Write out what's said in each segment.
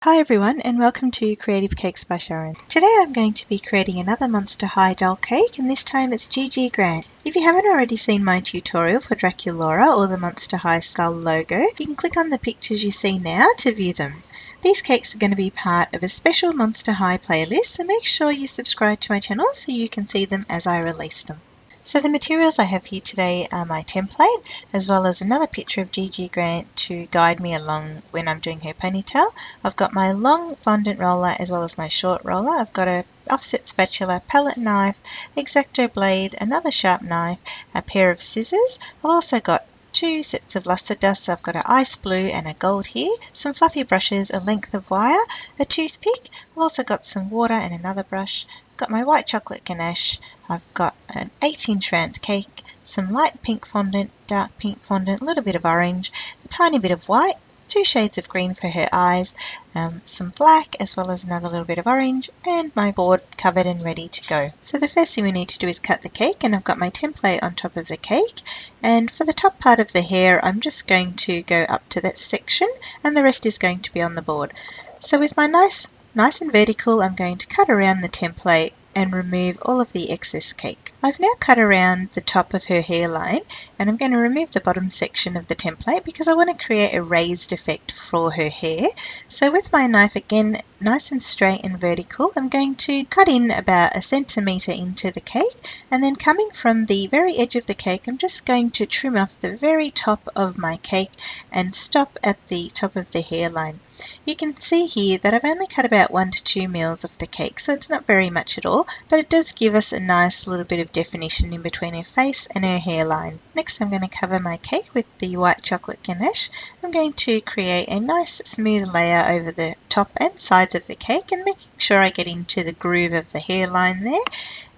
Hi everyone and welcome to Creative Cakes by Sharon. Today I'm going to be creating another Monster High doll cake, and this time it's Gigi Grant. If you haven't already seen my tutorial for Draculaura or the Monster High skull logo, you can click on the pictures you see now to view them. These cakes are going to be part of a special Monster High playlist, so make sure you subscribe to my channel so you can see them as I release them. So the materials I have here today are my template, as well as another picture of Gigi Grant to guide me along when I'm doing her ponytail. I've got my long fondant roller as well as my short roller. I've got a offset spatula, palette knife, X-Acto blade, another sharp knife, a pair of scissors. I've also got two sets of luster dust. I've got an ice blue and a gold here, some fluffy brushes, a length of wire, a toothpick. I've also got some water and another brush. I've got my white chocolate ganache. I've got an 8-inch round cake, some light pink fondant, dark pink fondant, a little bit of orange, a tiny bit of white, 2 shades of green for her eyes, some black as well as another little bit of orange, and my board covered and ready to go. So the first thing we need to do is cut the cake, and I've got my template on top of the cake, and for the top part of the hair I'm just going to go up to that section and the rest is going to be on the board. So with my nice and vertical, I'm going to cut around the template and remove all of the excess cake. I've now cut around the top of her hairline, and I'm going to remove the bottom section of the template because I want to create a raised effect for her hair. So with my knife, again nice and straight and vertical, I'm going to cut in about 1 centimetre into the cake, and then coming from the very edge of the cake I'm just going to trim off the very top of my cake and stop at the top of the hairline. You can see here that I've only cut about 1 to 2 mils of the cake, so it's not very much at all, but it does give us a nice little bit of definition in between her face and her hairline. Next I'm going to cover my cake with the white chocolate ganache. I'm going to create a nice smooth layer over the top and sides of the cake and making sure I get into the groove of the hairline there.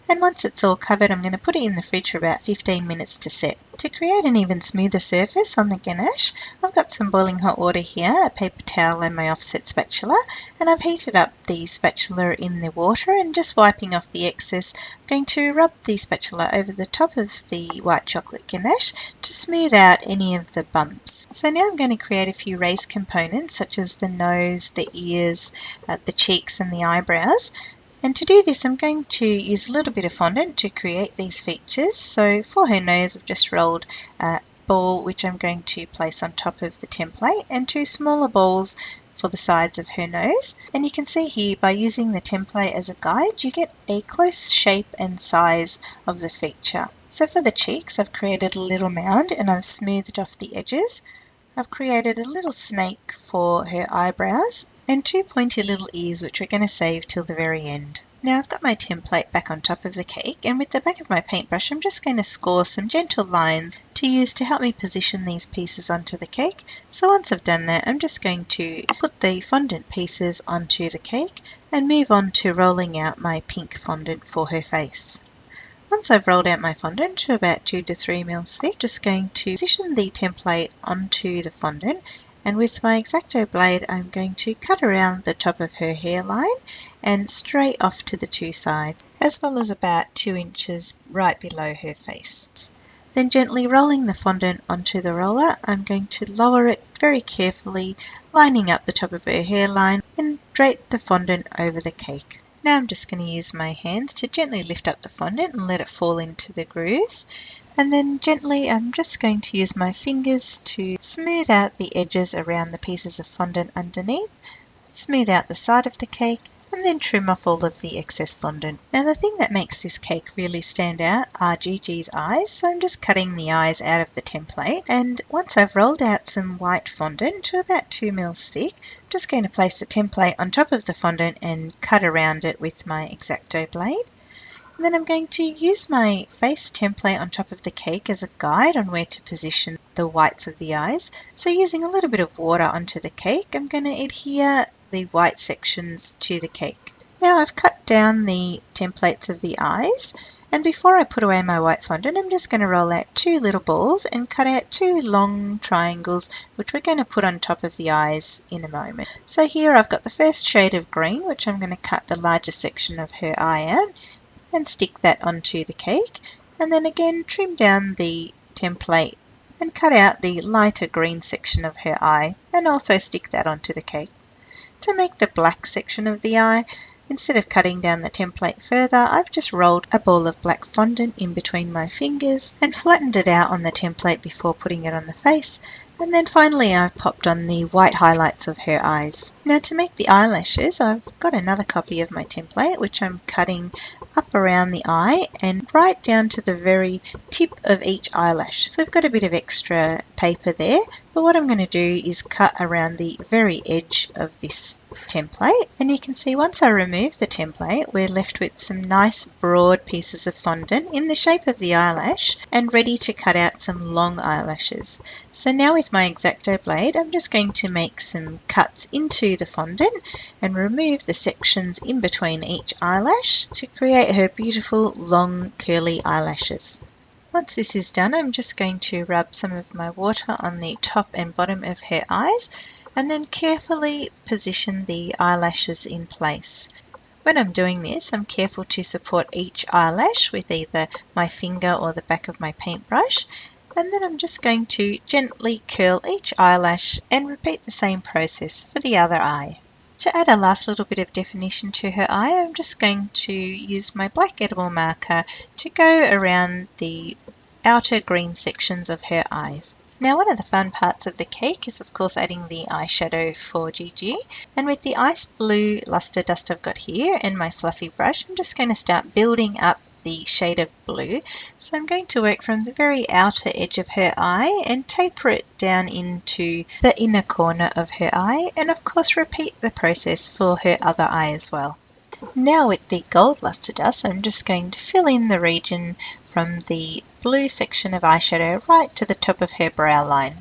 And once it's all covered, I'm going to put it in the fridge for about 15 minutes to set. To create an even smoother surface on the ganache, I've got some boiling hot water here, a paper towel and my offset spatula, and I've heated up the spatula in the water and just wiping off the excess. I'm going to rub the spatula over the top of the white chocolate ganache to smooth out any of the bumps. So now I'm going to create a few raised components such as the nose, the ears, the cheeks and the eyebrows. And to do this I'm going to use a little bit of fondant to create these features. So for her nose I've just rolled a ball which I'm going to place on top of the template, and 2 smaller balls for the sides of her nose. And you can see here by using the template as a guide you get a close shape and size of the feature. So for the cheeks I've created a little mound and I've smoothed off the edges. I've created a little snake for her eyebrows and 2 pointy little ears which we're going to save till the very end. Now I've got my template back on top of the cake, and with the back of my paintbrush I'm just going to score some gentle lines to use to help me position these pieces onto the cake. So once I've done that I'm just going to put the fondant pieces onto the cake and move on to rolling out my pink fondant for her face. Once I've rolled out my fondant to about 2 to 3 mils thick, just going to position the template onto the fondant, and with my X-Acto blade I'm going to cut around the top of her hairline and straight off to the 2 sides, as well as about 2 inches right below her face. Then gently rolling the fondant onto the roller, I'm going to lower it very carefully, lining up the top of her hairline, and drape the fondant over the cake. Now I'm just going to use my hands to gently lift up the fondant and let it fall into the grooves. And then gently I'm just going to use my fingers to smooth out the edges around the pieces of fondant underneath, smooth out the side of the cake, and then trim off all of the excess fondant. Now the thing that makes this cake really stand out are Gigi's eyes, so I'm just cutting the eyes out of the template, and once I've rolled out some white fondant to about 2 mils thick, I'm just going to place the template on top of the fondant and cut around it with my X-Acto blade. And then I'm going to use my face template on top of the cake as a guide on where to position the whites of the eyes. So using a little bit of water onto the cake, I'm going to adhere the white sections to the cake. Now I've cut down the templates of the eyes, and before I put away my white fondant I'm just going to roll out 2 little balls and cut out 2 long triangles which we're going to put on top of the eyes in a moment. So here I've got the first shade of green which I'm going to cut the larger section of her eye out and stick that onto the cake, and then again trim down the template and cut out the lighter green section of her eye and also stick that onto the cake. To make the black section of the eye, instead of cutting down the template further, I've just rolled a ball of black fondant in between my fingers and flattened it out on the template before putting it on the face. And then finally I've popped on the white highlights of her eyes. Now to make the eyelashes, I've got another copy of my template which I'm cutting up around the eye and right down to the very tip of each eyelash. So I've got a bit of extra paper there, but what I'm going to do is cut around the very edge of this template, and you can see once I remove the template we're left with some nice broad pieces of fondant in the shape of the eyelash and ready to cut out some long eyelashes. So now with my X-Acto blade I'm just going to make some cuts into the fondant and remove the sections in between each eyelash to create her beautiful long curly eyelashes. Once this is done, I'm just going to rub some of my water on the top and bottom of her eyes and then carefully position the eyelashes in place. When I'm doing this, I'm careful to support each eyelash with either my finger or the back of my paintbrush, and then I'm just going to gently curl each eyelash and repeat the same process for the other eye. To add a last little bit of definition to her eye, I'm just going to use my black edible marker to go around the outer green sections of her eyes. Now one of the fun parts of the cake is of course adding the eyeshadow for Gigi, and with the ice blue luster dust I've got here and my fluffy brush I'm just going to start building up the shade of blue. So I'm going to work from the very outer edge of her eye and taper it down into the inner corner of her eye, and of course repeat the process for her other eye as well. Now with the gold luster dust I'm just going to fill in the region from the blue section of eyeshadow right to the top of her brow line.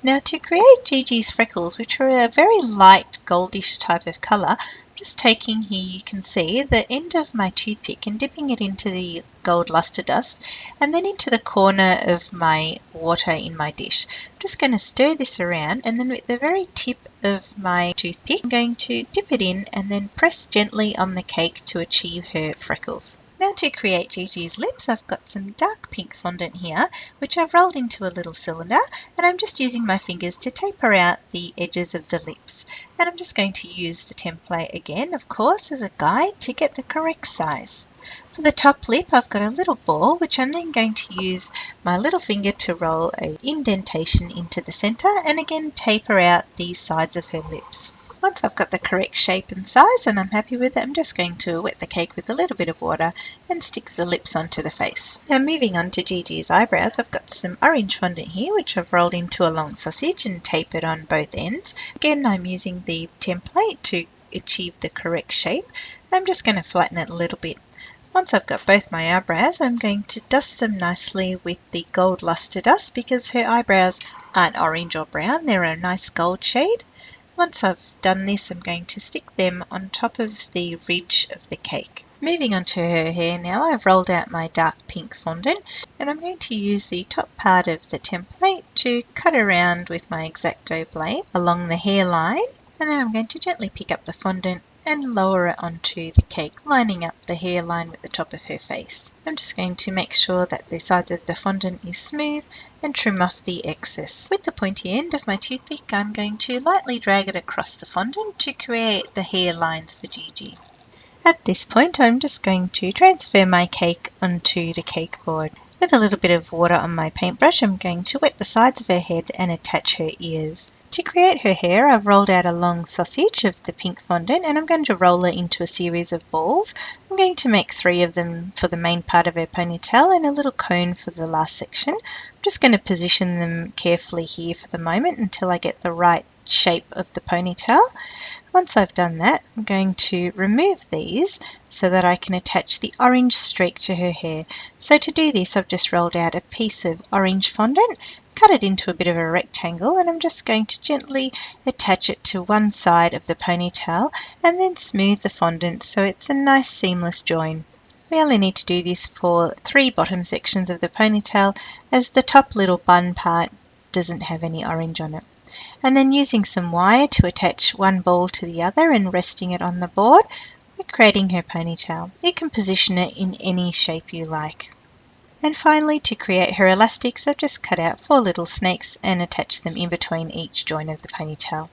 Now to create Gigi's freckles, which are a very light goldish type of colour, I'm just taking here, you can see, the end of my toothpick and dipping it into the gold luster dust and then into the corner of my water in my dish. I'm just going to stir this around and then with the very tip of my toothpick I'm going to dip it in and then press gently on the cake to achieve her freckles. Now to create Gigi's lips, I've got some dark pink fondant here, which I've rolled into a little cylinder, and I'm just using my fingers to taper out the edges of the lips. And I'm just going to use the template again, of course, as a guide to get the correct size. For the top lip, I've got a little ball, which I'm then going to use my little finger to roll an indentation into the center, and again taper out the sides of her lips. Once I've got the correct shape and size and I'm happy with it, I'm just going to wet the cake with a little bit of water and stick the lips onto the face. Now moving on to Gigi's eyebrows, I've got some orange fondant here which I've rolled into a long sausage and tapered on both ends. Again, I'm using the template to achieve the correct shape. I'm just going to flatten it a little bit. Once I've got both my eyebrows, I'm going to dust them nicely with the gold luster dust because her eyebrows aren't orange or brown, they're a nice gold shade. Once I've done this, I'm going to stick them on top of the ridge of the cake. Moving on to her hair now, I've rolled out my dark pink fondant and I'm going to use the top part of the template to cut around with my X-Acto blade along the hairline, and then I'm going to gently pick up the fondant and lower it onto the cake, lining up the hairline with the top of her face. I'm just going to make sure that the sides of the fondant is smooth and trim off the excess. With the pointy end of my toothpick, I'm going to lightly drag it across the fondant to create the hairlines for Gigi. At this point, I'm just going to transfer my cake onto the cake board. With a little bit of water on my paintbrush, I'm going to wet the sides of her head and attach her ears. To create her hair, I've rolled out a long sausage of the pink fondant and I'm going to roll it into a series of balls. I'm going to make 3 of them for the main part of her ponytail and a little cone for the last section. I'm just going to position them carefully here for the moment until I get the right shape of the ponytail. Once I've done that, I'm going to remove these so that I can attach the orange streak to her hair. So to do this, I've just rolled out a piece of orange fondant, cut it into a bit of a rectangle, and I'm just going to gently attach it to one side of the ponytail and then smooth the fondant so it's a nice seamless join. We only need to do this for 3 bottom sections of the ponytail as the top little bun part doesn't have any orange on it. And then using some wire to attach one ball to the other and resting it on the board, we're creating her ponytail. You can position it in any shape you like. And finally, to create her elastics, I've just cut out 4 little snakes and attached them in between each joint of the ponytail.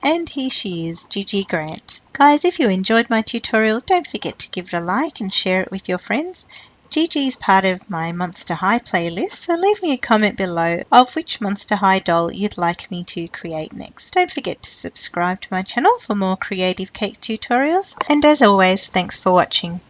And here she is, Gigi Grant. Guys, if you enjoyed my tutorial, don't forget to give it a like and share it with your friends. Gigi is part of my Monster High playlist, so leave me a comment below of which Monster High doll you'd like me to create next. Don't forget to subscribe to my channel for more creative cake tutorials, and as always, thanks for watching.